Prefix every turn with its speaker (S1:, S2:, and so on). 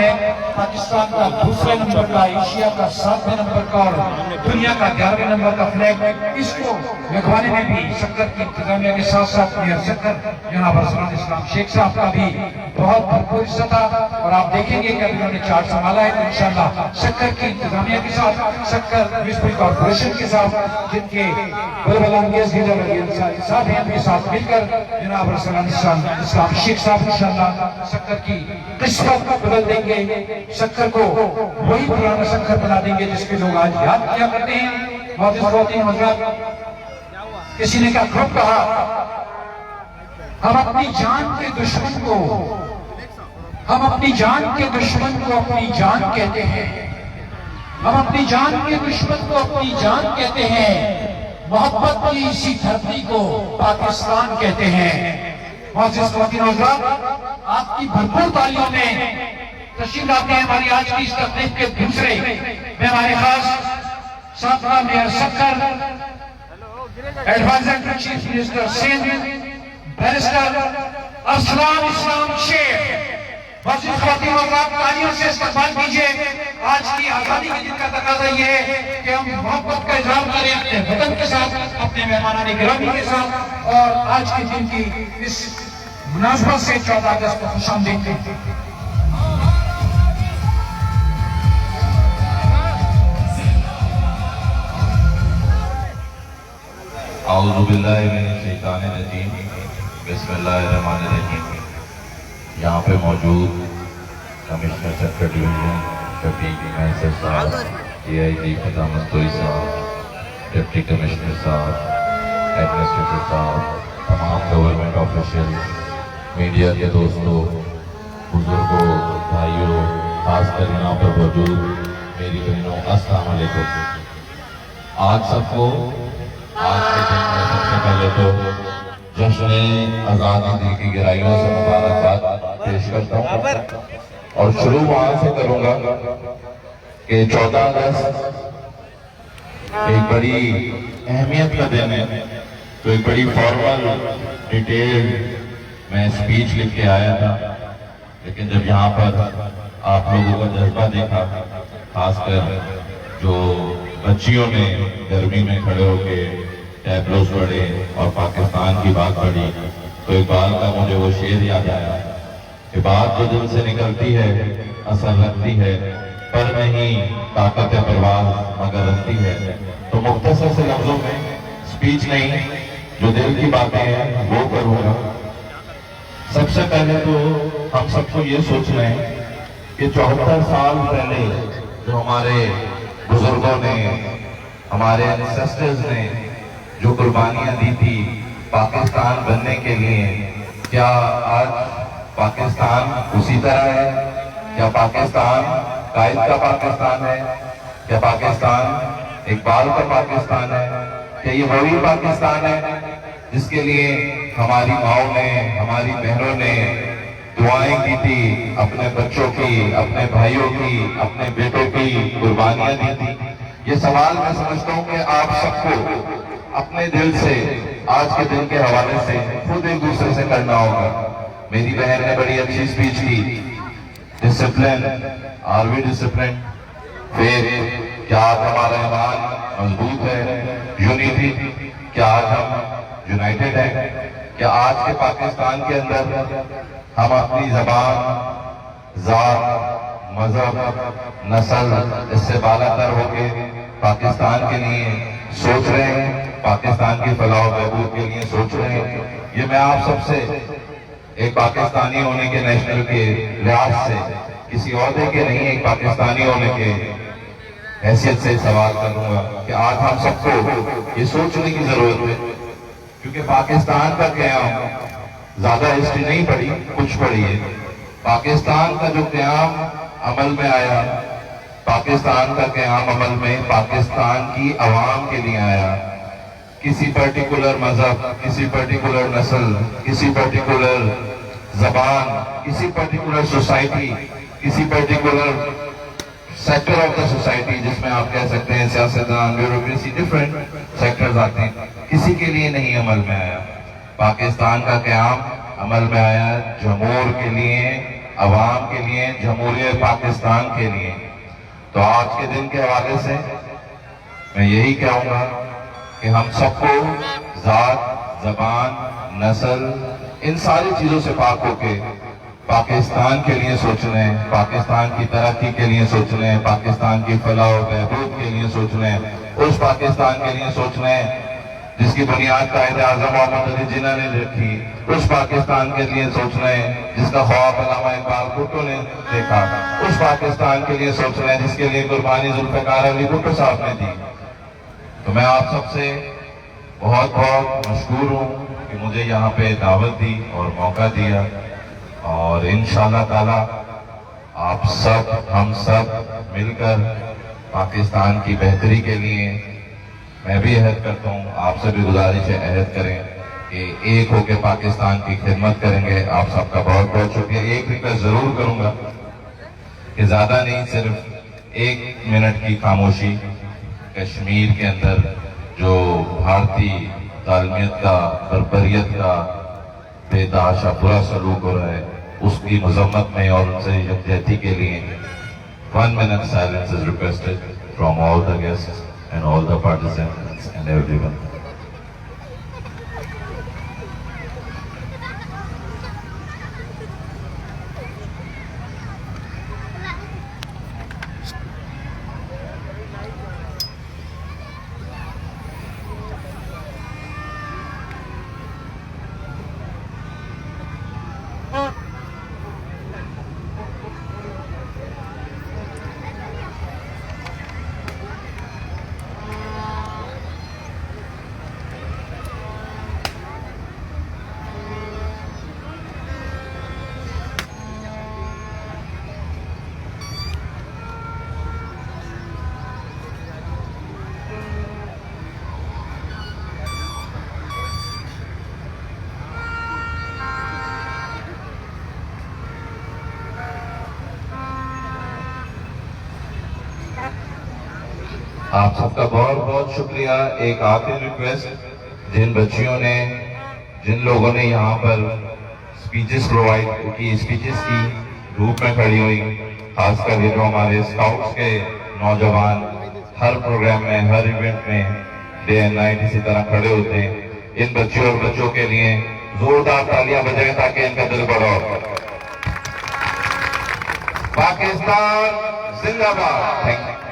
S1: پاکستان کا دوسرے نمبر کا، ایشیا کا 7ویں نمبر کا اور دنیا کا 11ویں نمبر کا فلیگ، اس کو لگوانے میں بھی شکر کی انتظامیہ کے ساتھ ساتھ میئر شکر جناب ارسلان اسلام شیخ صاحب کا بھی بہت بھرپور حصہ تھا، اور آپ دیکھیں گے کہ اب انہوں نے چارج سنبھالا ہے تو انشاءاللہ شکر کی انتظامیہ کے ساتھ، شکر میونسپل کارپوریشن کے ساتھ، جن کے بلبلا انگیز لیڈر صاحب ہیں، ان کے ساتھ مل کر جناب ارسلان اسلام شیخ صاحب انشاءاللہ شکر کی قسمت بدل دیں گے، شکر کو وہی پرانا شکر بنا دیں گے جس کے لوگ آج یاد کیا کرتے ہیں۔ معزز خواتین و حضرات، کسی نے گروپ کہا ہم اپنی جان کے دشمن کو اپنی جان کہتے ہیں، ہم اپنی جان کے دشمن کو اپنی جان کہتے ہیں، محبت کی اسی دھرتی کو پاکستان کہتے ہیں۔ معزز خواتین و حضرات، آپ کی بھرپور تعلیموں میں تشریف لاتے ہیں ہماری آج کی اس تقریب کے دوسرے مہمان خاص سابقہ میئر شکر، adviser to chief minister Sindh barrister Arsalan Islam Sheikh. معزز خواتین و حضرات، تالیوں سے استقبال کیجیے۔ آج کی آزادی کے دن کا تقاضا یہ ہے کہ ہم محبت کا اظہار کریں اپنے وطن کے ساتھ، اپنے مہمانان گرامی کے ساتھ، اور آج کے دن کی اس مناسبت سے 14 اگست کو خوش آمدید کہتے ہیں۔
S2: اعوذ باللہ من الشیطان الرجیم، بسم اللہ الرحمن الرحیم۔ یہاں پہ موجود کمشنر سیکٹر ڈویژن شفیق محسن صاحب، ڈی آئی جی فضا مستوری صاحب، ڈپٹی کمشنر صاحب، ایڈمنسٹریٹر صاحب، تمام گورنمنٹ آفیشل، میڈیا کے دوستوں، بزرگوں، بھائیوں، خاص کر یہاں پر موجود میری بہنوں، السلام علیکم۔ آج سب کو آج کے دن میں سب سے پہلے تو جشن آزادی دل کی گہرائیوں سے مبارکباد پیش کرتا ہوں، اور شروع وہاں سے کروں گا کہ 14 اگست ایک بڑی اہمیت کا دن ہے، تو ایک بڑی فارمل ڈیٹیل میں سپیچ لکھ کے آیا تھا، لیکن جب یہاں پر آپ لوگوں کا جذبہ دیکھا، خاص کر جو بچیوں نے گرمی میں کھڑے ہو کے ٹیبلوز پڑھے اور پاکستان کی بات پڑھی، تو اقبال کا مجھے وہ شعر یاد آیا کہ بات جو دل سے نکلتی ہے اثر رکھتی ہے، پر نہیں طاقت پرواز مگر رکھتی ہے۔ تو مختصر سے لفظوں میں سپیچ نہیں، جو دل کی باتیں ہیں وہ کروں گا۔ سب سے پہلے تو ہم سب کو یہ سوچنا ہے کہ 74 سال پہلے جو ہمارے بزرگوں نے، ہمارے انسیسٹرز نے جو قربانیاں دی تھی پاکستان بننے کے لیے، کیا آج پاکستان اسی طرح ہے؟ کیا پاکستان قائد کا پاکستان ہے؟ کیا پاکستان اقبال کا پاکستان ہے؟ کیا یہ وہی پاکستان ہے جس کے لیے ہماری ماؤں نے، ہماری بہنوں نے دعائیں کی تھی، اپنے بچوں کی، اپنے بھائیوں کی، اپنے بیٹوں کی قربانیاں دی تھی؟ یہ سوال میں سمجھتا ہوں کہ آپ سب کو اپنے دل سے آج کے دن کے حوالے سے خود ایک دوسرے سے کرنا ہوگا۔ میری بہن نے بڑی اچھی سپیچ کی، ڈسپلن، آر وی ڈسپلن؟ پھر کیا آج ہمارا ایمان مضبوط ہے؟ یونیٹی، کیا آج ہم یونائٹڈ ہیں؟ کیا آج کے پاکستان کے اندر ہم اپنی زبان، ذات، مذہب، نسل اس سے بالا تر ہو کے پاکستان کے لیے سوچ رہے ہیں، پاکستان کی فلاح و بہبود کے لیے سوچ رہے ہیں؟ یہ میں آپ سب سے ایک پاکستانی ہونے کے نیشنل کے لحاظ سے، کسی عہدے کے نہیں، ایک پاکستانی ہونے کے حیثیت سے سوال کروں گا کہ آج ہم سب کو یہ سوچنے کی ضرورت ہے، کیونکہ پاکستان کا قیام زیادہ ہسٹری نہیں پڑھی، کچھ پڑھی ہے۔ پاکستان کا جو قیام عمل میں آیا، پاکستان کا قیام عمل میں پاکستان کی عوام کے لیے آیا۔ کسی پرٹیکولر مذہب، کسی پرٹیکولر نسل، کسی پرٹیکولر زبان، کسی پرٹیکولر سوسائٹی، کسی particular sector of the society, جس میں آپ کہہ سکتے ہیں سیاستدان، بیوروکریسی، ڈیفرنٹ سیکٹرز آتے ہیں، کسی کے لیے نہیں عمل میں آیا۔ پاکستان کا قیام عمل میں آیا جمہور کے لیے، عوام کے لیے، جمہوریت پاکستان کے لیے. تو آج کے دن کے حوالے سے میں یہی کہوں گا کہ ہم سب کو ذات، زبان، نسل، ان ساری چیزوں سے پاک ہو کے پاکستان کے لیے سوچنا ہے، پاکستان کی ترقی کے لیے سوچنا ہے، پاکستان کی فلاح و بہبود کے لیے سوچنا ہے، اس پاکستان کے لیے سوچنا ہے جس کی بنیاد قائد اعظم محمد علی جناح نے رکھی، اس پاکستان کے لیے سوچنا ہے جس کا خواب علامہ اقبال بھٹو نے دیکھا، اس پاکستان کے لیے سوچنا ہے جس کے لیے قربانی ذوالفقار علی بھٹو صاحب نے دی. تو میں آپ سب سے بہت بہت مشکور ہوں کہ مجھے یہاں پہ دعوت دی اور موقع دیا، اور انشاءاللہ تعالی آپ سب، ہم سب مل کر پاکستان کی بہتری کے لیے میں بھی عہد کرتا ہوں، آپ سے بھی گزارش ہے عہد کریں کہ ایک ہو کے پاکستان کی خدمت کریں گے. آپ سب کا بہت بہت شکریہ. ایک ریکویسٹ ضرور کروں گا کہ زیادہ نہیں، صرف 1 منٹ کی خاموشی. کشمیر کے اندر جو بھارتی تعلیمیت کا، بربریت کا بے تحاشا برا سلوک ہو رہا ہے، اس کی مذمت میں اور ان سے یکجہتی کے لیے 1 minute silence is requested from all the guests and all the participants and everyone. آپ سب کا بہت بہت شکریہ. ایک آخری ریکویسٹ، جن لوگوں نے یہاں پر اسپیچز پرووائڈ کی، اسپیچز کی گروپ میں کھڑی ہوئی، خاص کر یہ جو ہمارے اسکاؤٹس کے نوجوان ہر پروگرام میں، ہر ایونٹ میں ڈے اینڈ نائٹ اسی طرح کھڑے ہوتے ہیں، ان بچیوں اور بچوں کے لیے زوردار تالیاں بجائیں تاکہ ان کا دل بڑا ہو. پاکستان زندہ باد. Thank you.